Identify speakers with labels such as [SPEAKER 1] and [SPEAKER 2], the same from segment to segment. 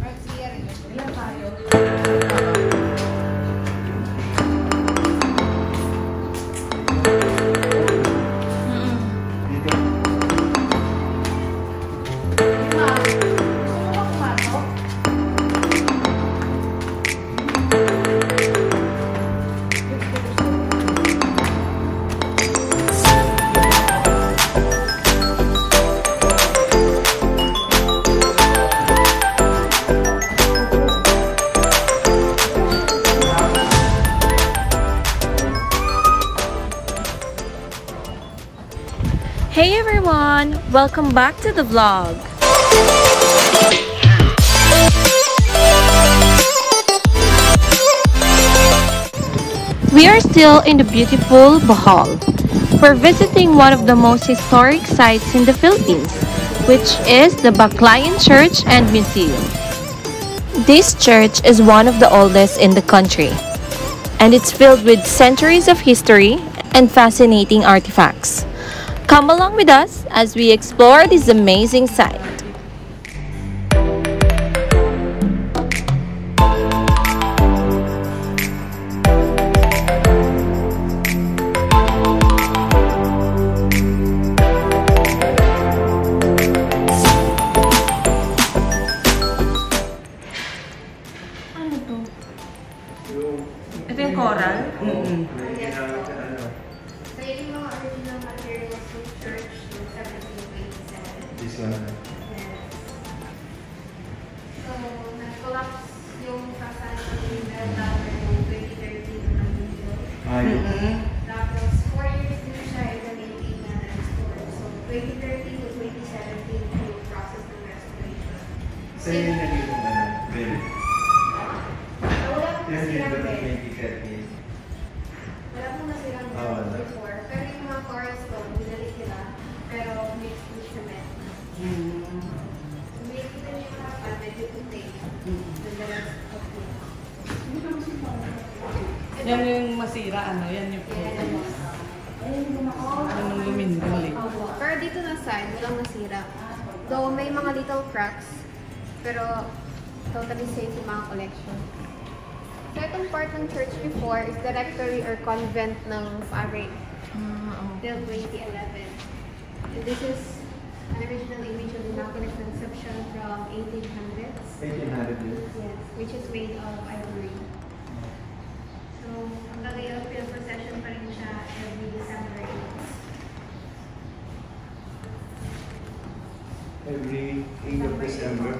[SPEAKER 1] Ilan tayo?
[SPEAKER 2] Hey everyone! Welcome back to the vlog! We are still in the beautiful Bohol. We're visiting one of the most historic sites in the Philippines, which is the Baclayan Church and Museum. This church is one of the oldest in the country, and it's filled with centuries of history and fascinating artifacts. Come along with us as we explore this amazing site. Ano to? Ito yung coral?
[SPEAKER 3] This one.
[SPEAKER 4] So, nag-collapse yung kasal ng Delaware noong 2013 na video. Tapos, 4 years din siya i-maintain na restore. So, 2013 to 2017 yung process ng restoration.
[SPEAKER 3] So, yun na yung bill.
[SPEAKER 4] Wala pong nasirang bed.
[SPEAKER 3] 2013.
[SPEAKER 4] Wala pong nasirang bed before. Pero yung mga chorus ko, binalik nila. Pero mixed with cement. May kita niyo yung harapan, medyo puti. The rest of it.
[SPEAKER 1] Yan yung masira, ano? Yan yung yung lumindol eh.
[SPEAKER 4] Pero dito na side, walang nasira. Though may mga little cracks, pero totally safe yung mga collection. So itong part ng church before is the rectory or convent ng Farid till 2011. And this is an original image of the Immaculate Conception from 1800s.
[SPEAKER 3] 1800 years.
[SPEAKER 4] Yes, which is made of ivory. So, hanggang ngayon, pinaprocession pa rin siya every December 8th.
[SPEAKER 3] Every 8th of December.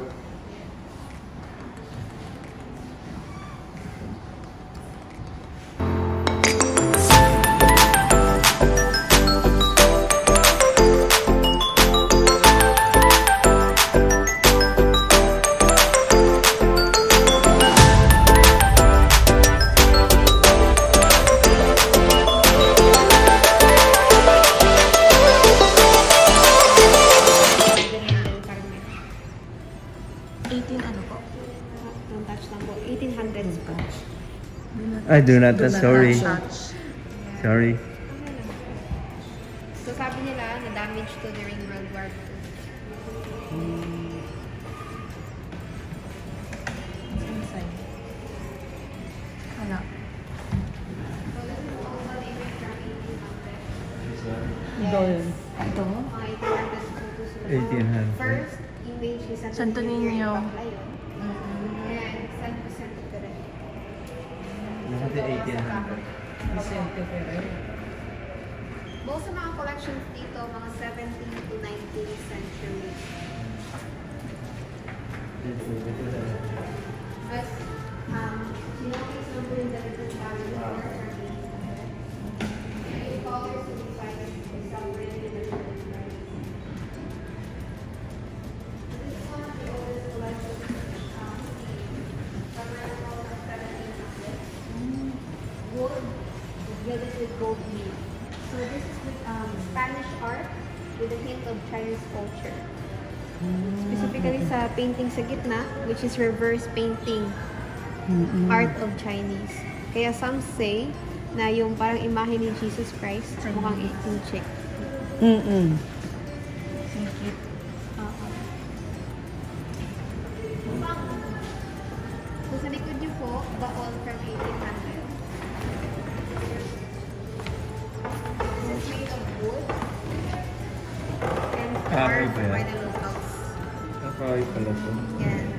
[SPEAKER 4] Don't touch lang po. 1800s po.
[SPEAKER 3] I do not, sorry. Sorry.
[SPEAKER 4] So sabi nila, na-damage to during World War II.
[SPEAKER 2] Wala.
[SPEAKER 4] So this is also the image from 1800s.
[SPEAKER 3] This one.
[SPEAKER 1] Ito yun.
[SPEAKER 2] Ito?
[SPEAKER 4] Mga 1800s photos na.
[SPEAKER 3] 1800s.
[SPEAKER 4] First image is
[SPEAKER 2] Santo Niño.
[SPEAKER 4] Baclayan. And San Vicente Ferrer.
[SPEAKER 3] Lahat ay 1800.
[SPEAKER 1] Vicente Ferrer.
[SPEAKER 4] Most sa mga collections dito, mga 17th to 19th century. But, sinokis lang po yung dalagang family or yung colors of the side is somewhere in the middle. This is one of the oldest collections somewhere around 1700. Gold, gilded with gold leaf. So this is with Spanish art with a hint of Chinese culture. Specifically sa painting sa gitna, which is reverse painting art of Chinese. Kaya some say na yung parang imahe ni Jesus Christ mukhang chick. Bahol from 1800. This is made of wood and
[SPEAKER 3] Kahoy
[SPEAKER 4] carved
[SPEAKER 3] ba yan?
[SPEAKER 4] by the locals.
[SPEAKER 3] Nakahay pala to.
[SPEAKER 4] Yes.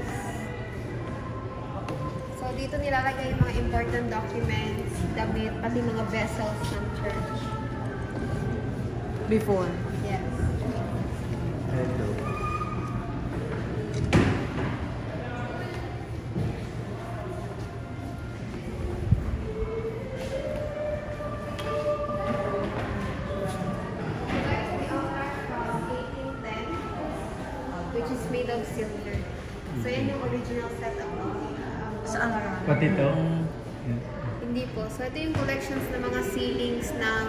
[SPEAKER 4] So dito nilalagay yung mga important documents, damit, pati mga vessels ng church.
[SPEAKER 1] Before.
[SPEAKER 4] Yes.
[SPEAKER 3] Hello.
[SPEAKER 4] The altar from 1810, which is made of silver. So yan yung original setup ng
[SPEAKER 1] Saan?
[SPEAKER 4] altar.
[SPEAKER 3] Pati to?
[SPEAKER 4] Hindi po. So ito yung collections ng mga ceilings ng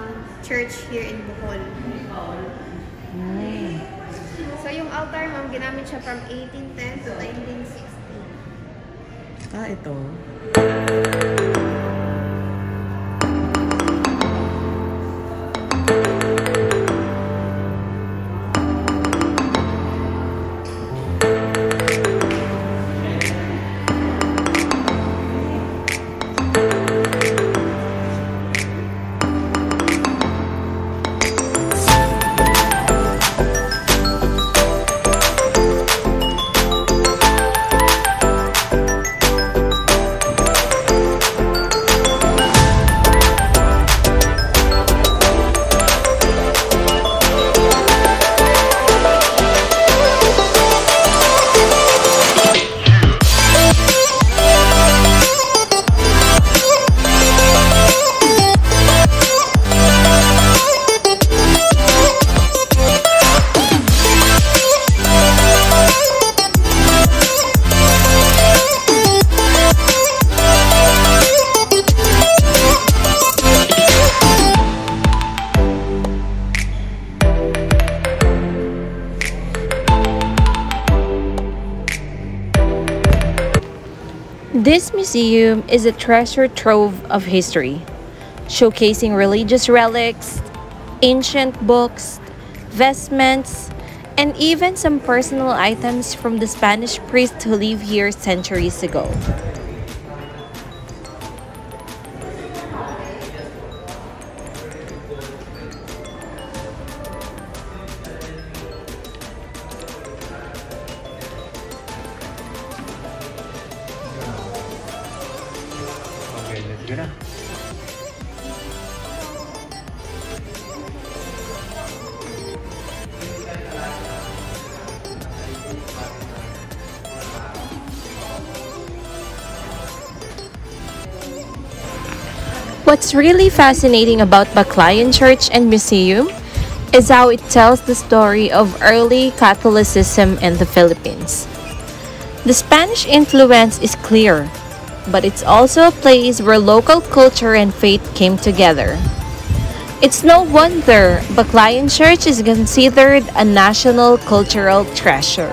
[SPEAKER 4] church here in Bohol. So yung altar, ma'am, ginamit siya from 1810 to 1960.
[SPEAKER 1] Ah, ito.
[SPEAKER 2] This museum is a treasure trove of history, showcasing religious relics, ancient books, vestments, and even some personal items from the Spanish priests who lived here centuries ago.
[SPEAKER 3] Okay, let's go na.
[SPEAKER 2] What's really fascinating about Baclayan Church and Museum is how it tells the story of early Catholicism in the Philippines. The Spanish influence is clear, but it's also a place where local culture and faith came together. It's no wonder Baclayan Church is considered a national cultural treasure.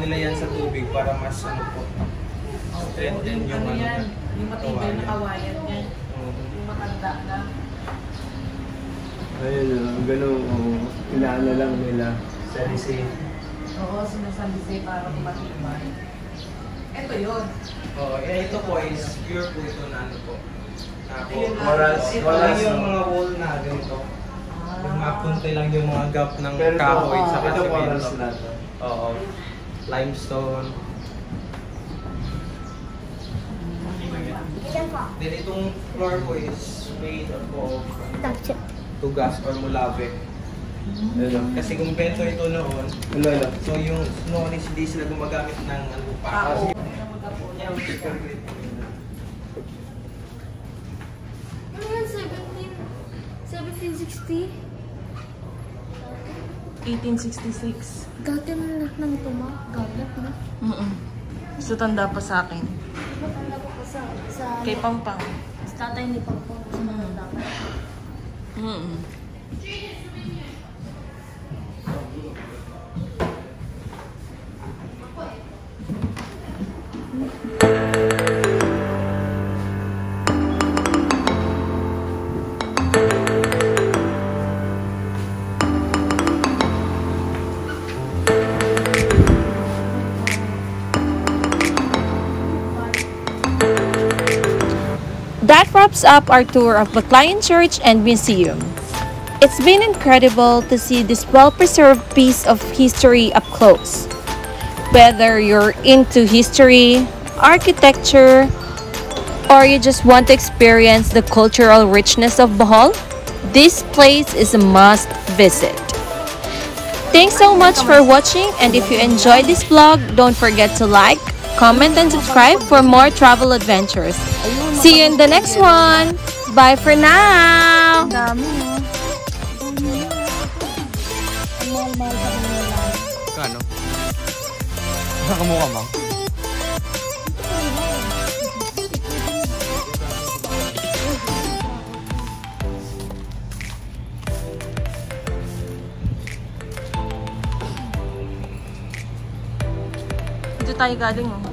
[SPEAKER 5] nila yan sa tubig para mas ano po. Strengthen yung ano.
[SPEAKER 1] yan? Yung matibay na kawayan yan.
[SPEAKER 5] Oo.
[SPEAKER 1] Yung matanda na.
[SPEAKER 3] Ayun o, ganun o. Inaano lang nila.
[SPEAKER 5] Salisay.
[SPEAKER 1] Oo, sinasabi sa'yo para matibay. Ito yun.
[SPEAKER 5] Oo, ito po is pure po ito na ano po. Na po.
[SPEAKER 1] Ayun lang.
[SPEAKER 5] Ito
[SPEAKER 3] Waras.
[SPEAKER 5] lang yung mga wall na ganito. Yung mapunti lang yung mga gap ng
[SPEAKER 3] Pero ito,
[SPEAKER 5] kahoy sa
[SPEAKER 3] ito waras
[SPEAKER 5] kasimento.
[SPEAKER 3] na to.
[SPEAKER 5] Oo. Limestone.
[SPEAKER 4] Ilan po?
[SPEAKER 5] Then itong floor po is made of
[SPEAKER 4] Touch it.
[SPEAKER 5] tugas or mulave.
[SPEAKER 3] Ano?
[SPEAKER 5] Kasi kung bento ito noon,
[SPEAKER 3] Ano?
[SPEAKER 5] so yung noon is hindi sila gumagamit ng ano pa.
[SPEAKER 1] Ako.
[SPEAKER 5] Yan, super great.
[SPEAKER 4] Ano yan? 1760?
[SPEAKER 1] 1866.
[SPEAKER 4] Dati na lahat ng ito ma. Galat na.
[SPEAKER 1] So, tanda pa sa akin.
[SPEAKER 4] Matanda ko pa sa
[SPEAKER 1] Kay Pampang.
[SPEAKER 4] sa tatay ni Pangpong sa mga dapat.
[SPEAKER 2] That wraps up our tour of Baclayan Church and Museum. It's been incredible to see this well-preserved piece of history up close. Whether you're into history, architecture, or you just want to experience the cultural richness of Bohol, this place is a must visit. Thanks so much for watching, and if you enjoyed this vlog, don't forget to like, comment, and subscribe for more travel adventures. See you in the next one! Bye for now!
[SPEAKER 4] Dami no.
[SPEAKER 5] Kano? Nakamukha mo?
[SPEAKER 1] Dito tayo galing, oh.